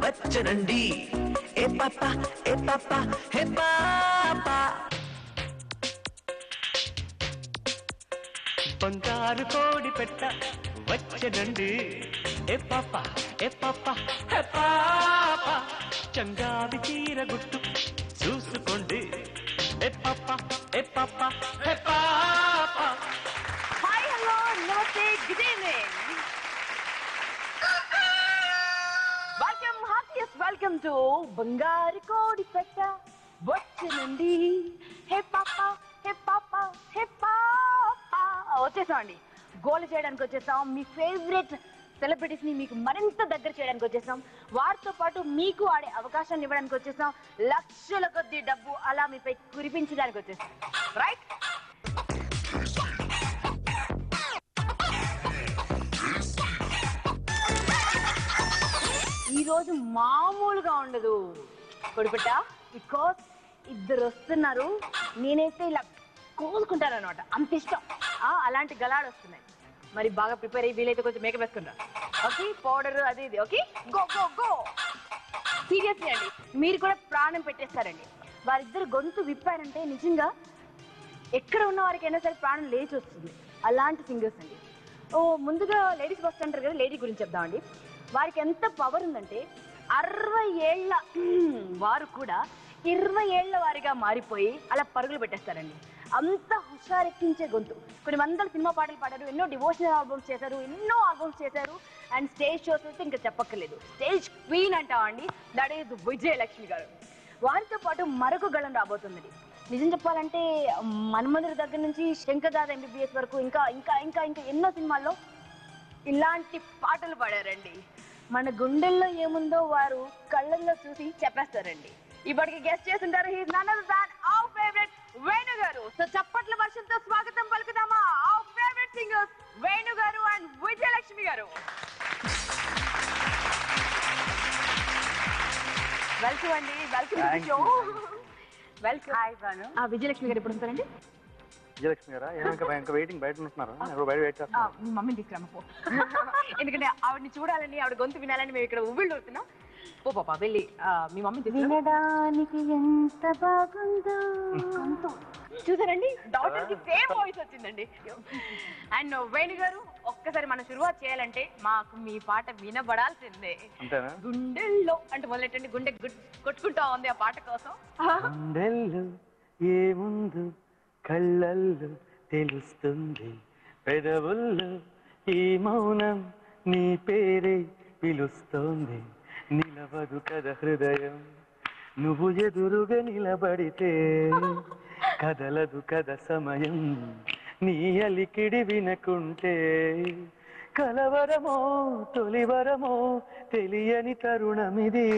వచ్చనండి ఏ పాప ఏ పాప హే పాప బంగారు కోడి పెట్ట వచ్చనండి ఏ పాప ఏ పాప హే పాప చంగావి చీర గుట్టు చూసుకోండి ఏ పాప ఏ పాప హే పాప. హాయ్ హలో నమస్తే గుడ్ ఈవినింగ్ వెల్కమ్ టు బంగారు కోడి పెట్ట వచ్చనండి హే పాప హే పాప హే పాప. వచ్చేసామండి, గోల్ చేయడానికి వచ్చేసాం. మీ ఫేవరెట్ సెలబ్రిటీస్ ని మీకు మరింత దగ్గర చేయడానికి వచ్చేసాం. వారితో పాటు మీకు ఆడే అవకాశాన్ని ఇవ్వడానికి వచ్చేసాం. లక్షల కొద్ది డబ్బు అలా మీపై కురిపించడానికి వచ్చేసాం. రైట్, ఈ రోజు మామూలుగా ఉండదు కొడుకుట, బికాస్ ఇద్దరు వస్తున్నారు. నేనైతే ఇలా కోసుకుంటాను అనమాట, అంత ఇష్టం. అలాంటి గలాడు వస్తున్నాయి. మరి బాగా ప్రిపేర్ అయ్యి వీలైతే కొంచెం మేకప్ వేసుకుంటారు. ఓకే, పౌడర్ అది ఇది. Okay, go go go. Seriously అండి, మీరు కూడా ప్రాణం పెట్టేస్తారండి. వారిద్దరు గొంతు విప్పారంటే నిజంగా ఎక్కడ ఉన్న వారికైనా సరే ప్రాణం లేచి వస్తుంది. అలాంటి సింగర్స్ అండి. ముందుగా లేడీస్ ఫస్ట్ అంటారు కదా, లేడీ గురించి చెప్దామండి. వారికి ఎంత పవర్ ఉందంటే 60 ఏళ్ల వారు కూడా 20 ఏళ్ల వారిగా మారిపోయి అలా పరుగులు పెట్టేస్తారండి. అంత హుషారెక్కించే గొంతు. కొన్ని వందల సినిమా పాటలు పాడారు, ఎన్నో డివోషనల్ ఆల్బమ్స్ చేశారు, ఎన్నో ఆల్బమ్స్ చేశారు. అండ్ స్టేజ్ షోస్ అయితే ఇంకా చెప్పక్కర్లేదు. స్టేజ్ క్వీన్ అంటామండి, దట్ ఈజ్ విజయలక్ష్మి గారు. వారితో పాటు మరొక గళం రాబోతుందండి. నిజం చెప్పాలంటే మన్మధుడి దగ్గర నుంచి శంకర్దాద ఎంబీబీఎస్ వరకు ఇంకా ఇంకా ఇంకా ఇంకా ఎన్నో సినిమాల్లో ఇలాంటి పాటలు పాడారండి. మన గుండెల్లో ఏముందో వారు కళ్ళల్లో చూసి చెప్పేస్తారండి. ఇప్పటికి గెస్ట్ చేస్తుంటారు. He is none other than our favourite Venu garu. So చప్పట్ల వర్షంతో స్వాగతం పలుకుదామా our favourite singers Venu garu and Vijayalakshmi garu. Welcome అండి, welcome to the show. Welcome. Hi Bhanu. Vijayalakshmi garu ఎప్పుడు ఉంటారండి? విజయలక్ష్మి గారా? ఇంకా వెయిటింగ్, బయట ఉంటున్నారు. బయట వెయిట్ చేస్తున్నారు. మీ మమ్మీని తీసుకురామో, ఎందుకంటే ఆవిడని చూడాలని, ఆవిడ గొంతు వినాలని మేము ఇక్కడ ఉవ్విళ్ళు అవుతున్నాం. ఓ పాపా వెళ్ళి మీ మమ్మీని వినడానికి ఎంత బాగుందో. చూసారండి, డాటర్ కి సేమ్ వాయిస్ వచ్చిందండి. అండ్ వేణు గారు, ఒక్కసారి మనం శురువాత్ చేయాలంటే మాకు మీ పాట వినబడాల్సిందే. గుండెల్లో అంటే మొదలెట్టండి. గుండె కొట్టుకుంటా ఉంది ఆ పాట కోసం. గుండెల్లో ఏముందు కళ్ళల్లో తెలుస్తుంది, పెదవుల్లో ఈ మౌనం నీ పేరే పిలుస్తోంది. నిలవదు కథ హృదయం నువ్వు ఎదురుగా నిలబడితే, కదలదు కథ సమయం నీ అలికిడి వినకుంటే. కలవరమో తొలివరమో తెలియని తరుణమిది.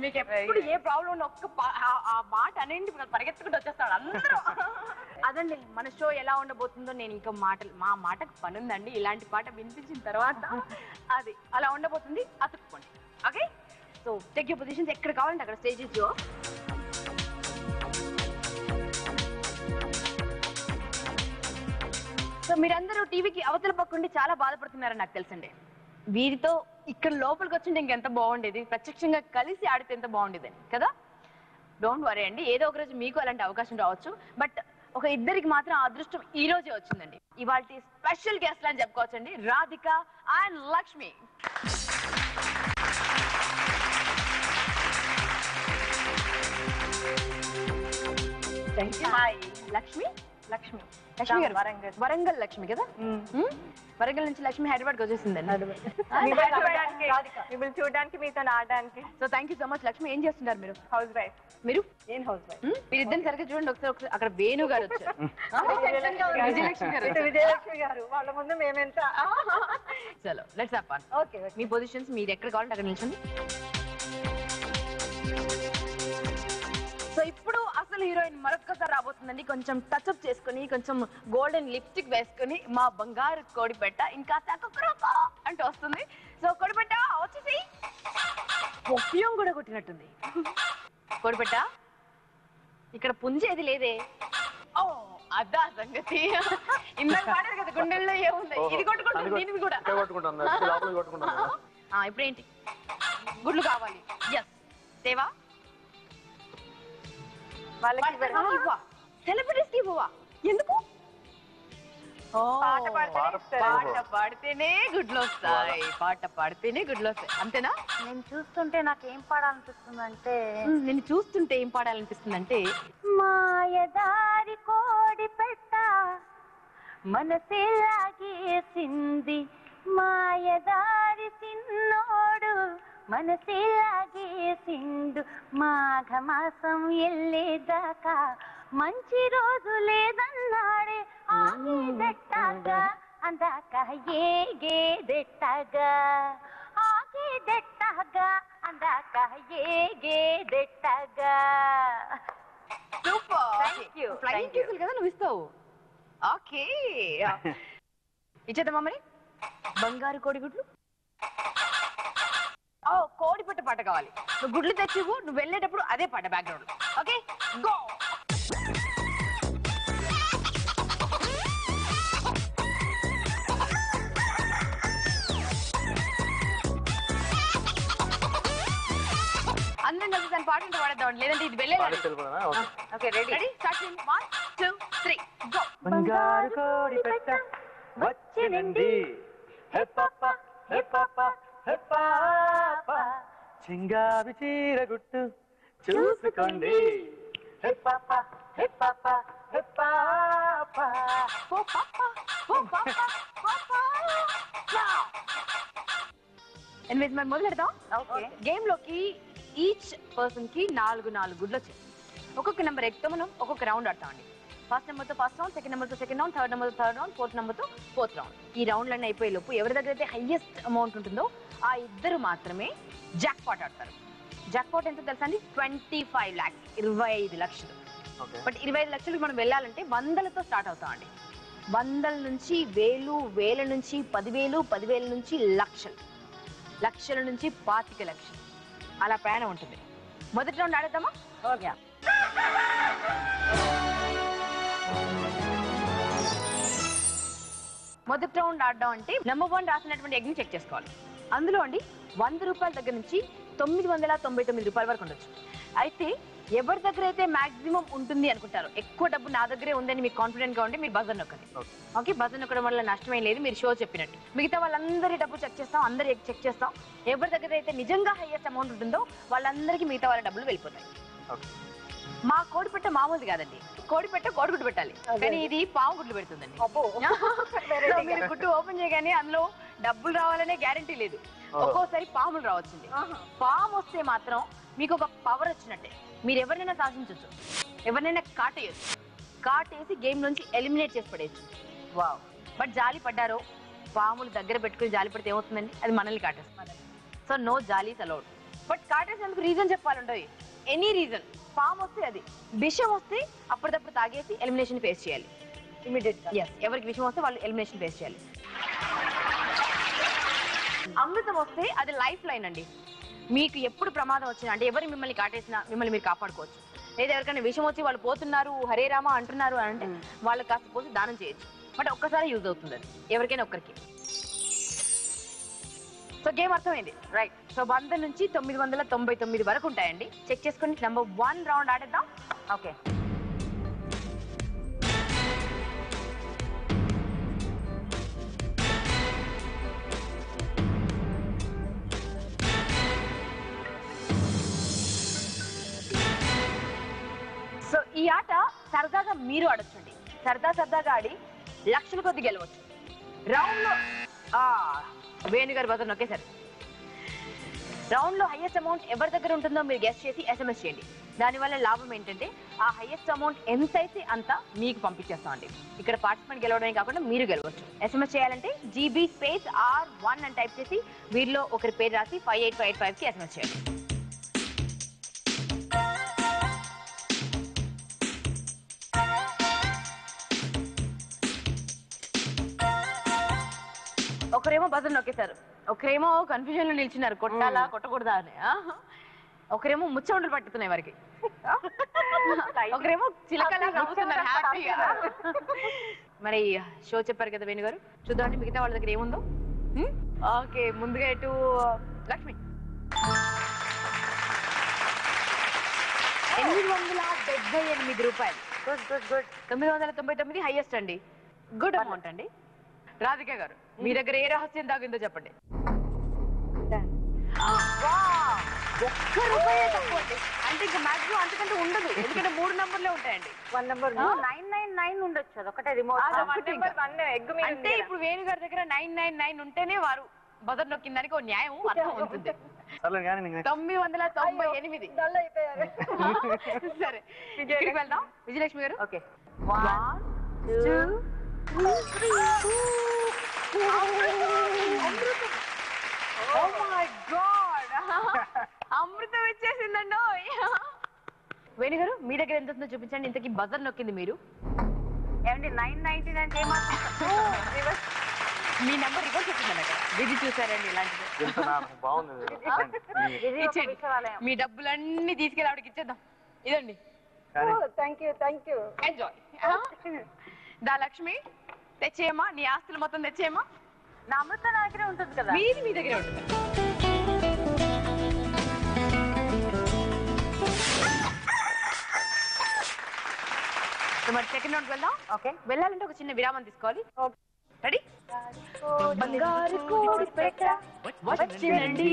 మీకు ఎప్పుడు ఏ ప్రాబ్లం ఉన్న ఒక్క ఆ మాట అనేది పరిగెత్తుకుంటూ వచ్చేస్తాడు అందరూ. అదండి మన షో ఎలా ఉండబోతుందో. నేను ఇంకా మా మాటకు పని ఉందండి. ఇలాంటి పాట వినిపించిన తర్వాత అది అలా ఉండబోతుంది. అతుక్కోండి. Okay, so take your positions. ఎక్కడ కావాలంటే అక్కడ స్టేజెస్ లో. సో మీరందరూ టీవీకి అవతల పక్కుండి చాలా బాధపడుతున్నారని నాకు తెలుసండి. వీరితో ఇక్కడ లోపలికి వచ్చింటే ఇంకెంత బాగుండేది, ప్రత్యక్షంగా కలిసి ఆడితే ఎంత బాగుండేది కదా. డోంట్ వరీ అండి, ఏదో ఒక రోజు మీకు అలాంటి అవకాశం రావచ్చు. బట్ ఒక ఇద్దరికి మాత్రం అదృష్టం ఈ రోజే వచ్చిందండి. ఇవాళ స్పెషల్ గెస్ట్ అని చెప్పుకోవచ్చండి, రాధిక అండ్ లక్ష్మి. హాయ్ లక్ష్మి. లక్ష్మి గారు వరంగల్ లక్ష్మి కదా. వరంగల్ నుంచి లక్ష్మి హైదరాబాద్కి వచ్చేసిందండి చూడడానికి, మీతో ఆడడానికి. So thank you so much Lakshmi. ఏం చేస్తున్నారు మీరు? House wife. మీరు ఏం హౌస్ వైఫ్? మీరు ఇద్దరిని సరిగ్గా చూడండి ఒకసారి. అక్కడ వేణు గారు వచ్చారు, విజయలక్ష్మి గారు. వాళ్ళ ముందు మేమెంత. చలో let's have fun. Okay, me positions మీరు ఎక్కడ కావాలంటే అక్కడ నిల్చోండి. సో ఇప్పుడు అసలు హీరోయిన్ మరొక్కసారి రాబోతుందండి. కొంచెం టచ్అప్ చేసుకుని, కొంచెం గోల్డెన్ లిప్స్టిక్ వేసుకుని, మా బంగారు కోడిపెట్ట ఇంకా అంటూ వస్తుంది. సో కోడిపెట్ట వచ్చేసి పొప్పియం కూడా కొట్టినట్టుంది. కోడిపెట్ట ఇక్కడ పుంజేది లేదే. ఓ అదా సంగతి. ఇందాక పాడారు కదా గుండె ఉంది ఇది కొట్టుకుంటుంది దీనివి కూడా ఇప్పుడు ఏంటి గుడ్లు కావాలి ఎస్ దేవా వాళ్ళకి సెలబ్రిటీస్కి ఇవ్వవా ఎందుకు పాట పాడితేనే గుడ్లు వస్తాయి పాట పాడితేనే గుడ్లు వస్తాయి అంతేనా నేను చూస్తుంటే నాకు ఏం పాడాలనిపిస్తుంది అంటే నేను చూస్తుంటే ఏం పాడాలనిపిస్తుంది అంటే మాయదారి కోడి పెట్ట మనసే లాగేసింది మాయదారి సిన్నోడు మనసే లాగేసిండు మాఘమాసం ఎల్లేదాకా మంచి రోజు లేదన్నాడే ఆగేదెట్టాగా అందాక ఏగేదెట్టాగా ఆగేదెట్టాగా అందాక ఏగేదెట్టాగా సూపర్ Thank you. ఫ్లైయింగ్ కిస్సులు కదా నువ్వు ఇస్తావు ఓకే ఇచ్చేద్దామా మరి బంగారు కోడిగుడ్లు ఓ కోడి పెట్ట పాట కావాలి నువ్వు గుడ్లు తెచ్చివు నువ్వు వెళ్ళేటప్పుడు అదే పాట బ్యాక్గ్రౌండ్ ఓకే గో అందరం కలిసి దాని పాట పాడేద్దాం లేదంటే ఇది వెళ్ళేది okay ready ready start 1 2 3 go బంగారు కోడి పెట్ట వచ్చినండి హే పాప హే పాప హే పాప చింగావి చీర గుట్టు చూసుకోండి హే పాప హే పాప హే పాప ఓ పాప ఓ పాప పాప ఎనిమిది మరి మొదలెడదాం ఓకే గేమ్ లోకి ఈచ్ పర్సన్ కి 4 గుడ్లు వచ్చాయి ఒక్కొక్క నెంబర్ ఎక్కుతో మనం ఒక్కొక్క రౌండ్ ఆడతామండి ఫస్ట్ నెంబర్ తో ఫస్ట్ రౌండ్ సెకండ్ నెంబర్ తో సెకండ్ రౌండ్ థర్డ్ నెంబర్ తో థర్డ్ రౌండ్ ఫోర్త్ నెంబర్ తో ఫోర్త్ రౌండ్ ఈ రౌండ్ లన్నీ అయిపోయే లోపు ఎవరి దగ్గర అయితే హైయెస్ట్ అమౌంట్ ఉంటుందో ఆ ఇద్దరు మాత్రమే జాక్ పాట్ ఆడతారు జాక్ పాట్ ఎంత తెలుసా అండి 25 lakhs 25 లక్షలు బట్ 25 లక్షలకు మనం వెళ్ళాలంటే వందలతో స్టార్ట్ అవుతామండి వందల నుంచి వేలు వేల నుంచి 10,000 10,000 నుంచి లక్షలు లక్షల నుంచి 25 లక్షలు అలా ప్రయాణం ఉంటుంది మొదటి రౌండ్ ఆడేద్దామా మొదటి రౌండ్ ఆడడం అంటే నెంబర్ 1 రాసినటువంటి ఎగ్ని చెక్ చేసుకోవాలి అందులో అండి 100 రూపాయల దగ్గర నుంచి 999 రూపాయల వరకు ఉండొచ్చు అయితే ఎవరి దగ్గర అయితే మాక్సిమం ఉంటుంది అనుకుంటారు ఎక్కువ డబ్బు నా దగ్గరే ఉందని మీకు కాన్ఫిడెంట్ గా ఉంటే మీరు బజర్ నొక్కండి ఓకే బజర్ నొక్కడం వల్ల నష్టమేం లేదు మీరు షో చెప్పినట్టు మిగతా వాళ్ళందరి డబ్బు చెక్ చేస్తాం అందరి చెక్ చేస్తాం ఎవరి దగ్గర అయితే నిజంగా హైయెస్ట్ అమౌంట్ ఉంటుందో వాళ్ళందరికీ మిగతా వాళ్ళ డబ్బులు వెళ్ళిపోతాయి మా కోడిపెట్ట మామూలుది కాదండి కోడిపెట్ట కోడిగుడ్డు పెట్టాలి కానీ ఇది పాము గుడ్లు పెడుతుందండి మీరు గుడ్డు ఓపెన్ చేయగానే అందులో డబ్బులు రావాలనే గ్యారంటీ లేదు ఒక్కోసారి పాములు రావచ్చింది పాము వస్తే మాత్రం మీకు ఒక పవర్ వచ్చినట్టే మీరు ఎవరినైనా సాధించవచ్చు ఎవరినైనా కాటేసి గేమ్ నుంచి ఎలిమినేట్ చేసి పడేయచ్చు వావ్ బట్ జాలి పడ్డారో పాములు దగ్గర పెట్టుకుని జాలి పడితే ఏమవుతుందండి అది మనల్ని కాటేస్తుంది so no jollies allowed but కాటేసినందుకు రీజన్ చెప్పాలంటే ఎనీ రీజన్ పాము వస్తే అది విషం వస్తే అప్పటిదప్పుడు తాగేసి ఎలిమినేషన్ ఫేస్ చేయాలి ఇమీడియట్ ఎవరికి విషం వస్తే వాళ్ళు ఎలిమినేషన్ ఫేస్ చేయాలి అమృతం వస్తే అది లైఫ్ లైన్ అండి మీకు ఎప్పుడు ప్రమాదం వచ్చినా అంటే ఎవరు మిమ్మల్ని కాటేసినా మిమ్మల్ని మీరు కాపాడుకోవచ్చు లేదా ఎవరికైనా విషం వచ్చి వాళ్ళు పోతున్నారు హరే రామ అంటున్నారు అని అంటే వాళ్ళకి కాస్త పోసి దానం చేయొచ్చు బట్ ఒక్కసారి యూజ్ అవుతుంది అది ఎవరికైనా ఒక్కరికి సో గేమ్ అర్థమైంది రైట్ సో 100 నుంచి 999 వరకు ఉంటాయండి చెక్ చేసుకోండి నెంబర్ 1 రౌండ్ ఆడేద్దాం ఓకే సో ఈ ఆట సరదాగా మీరు ఆడొచ్చండి సరదాగా ఆడి లక్షల కొద్ది గెలవచ్చు రౌండ్ లో వేణుగారు బదులు నొక్కేసారు రౌండ్ లో హైయెస్ట్ అమౌంట్ ఎవరి దగ్గర ఉంటుందో మీరు గెస్ట్ చేసి SMS చేయండి దానివల్ల లాభం ఏంటంటే ఆ హైయెస్ట్ అమౌంట్ ఎంత అయితే అంత మీకు పంపించేస్తామండి ఇక్కడ పార్టిసిపెంట్ గెలవడమే కాకుండా మీరు గెలవచ్చు SMS చేయాలంటే GB స్పేస్ R1 అని టైప్ చేసి వీరిలో ఒకరి పేరు రాసి 58585 కి SMS చేయండి ఒకరేమో బజర్ నొక్కేశారు ఒకరేమో కన్ఫ్యూజన్ లో నిల్చున్నారు కొట్టాలా కొట్టకూడదా అని ఒకరేమో ముచ్చవుండలు పట్టుతున్నాయి వారికి ఒకరేమో చిలకలా నవ్వుతున్నారు హ్యాపీగా మరి షో చెప్పారు కదా వేణు గారు, చూద్దామండి మిగతా వాళ్ళ దగ్గర ఏముందో. ఓకే, ముందుగా ఇటు లక్ష్మి. 878 రూపాయలు. Good good good. 999 హైయెస్ట్ అండి, గుడ్ అమౌంట్ అండి. రాధిక గారు, మీ దగ్గర ఏ రహస్యం దాగిందో చెప్పండి. ఒక్క రూపాయే తక్కువ అండి, అంటే ఇంకా మాక్సిమం అంతకంటే ఉండదు, ఎందుకంటే 3 నంబర్లే ఉంటాయండి. 1 నెంబర్ 999 ఉండొచ్చు, అదొకటే రిమోట్. అంటే ఇప్పుడు వేణు గారి దగ్గర 999 ఉంటేనే వారు బజర్ నొక్కిందానికి ఒక న్యాయం అర్థం ఉంటుంది. 998. సరే, ఇక్కడికి వెళ్దాం. విజయలక్ష్మి గారు. ఓకే, 1 2 3. Oh my God! అమృతం వచ్చేసిందండి. వేణు గారు, మీ దగ్గర ఎంత ఉందో చూపించండి. ఇంతకీ బజర్ నొక్కింది మీరు. ఏమండి 999 అంటే ఏమాత్రం? మీ నంబర్ రివర్స్ వచ్చిందండి అక్కడ. విధి చూసారండి ఇలాంటిది. ఇచ్చేయండి, మీ డబ్బులన్నీ తీసుకెళ్ళి ఆవిడకి ఇచ్చేద్దాం. ఇదండి. Thank you. ఎంజాయ్. దా లక్ష్మి, తెచ్చేయమ్మా, నీ ఆస్తులు మొత్తం తెచ్చేయమ్మా. నా అమృత నా దగ్గరే ఉంటుంది కదా. మీది మీ దగ్గరే ఉంటుంది. మరి సెకండ్ రౌండ్ వెళ్దాం. ఓకే, వెళ్ళాలంటే ఒక చిన్న విరామం తీసుకోవాలి. రెడీ? బంగారు కోడి పెట్ట వచ్చినండి.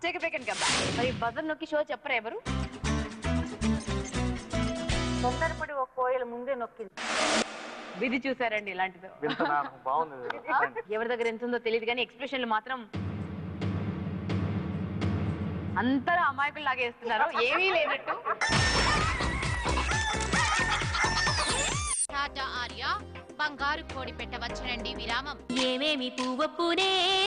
Take a break and come back. మరి బజర్ నొక్కి షో చెప్పరా ఎవరు? తొందరపడి ఒక కోయలు ముందే నొక్కింది. విధి చూసారండి ఇలాంటిది. ఎవరి దగ్గర ఎంత ఉందో తెలియదు కానీ ఎక్స్ప్రెషన్లు మాత్రం అంతరా అమాయకులు లాగే వేస్తున్నారు, ఏమీ లేనట్టు. టాటా ఆర్య బంగారు కోడి పెట్టవచ్చునండి విరామం. ఏమేమి పువ్వు పూనే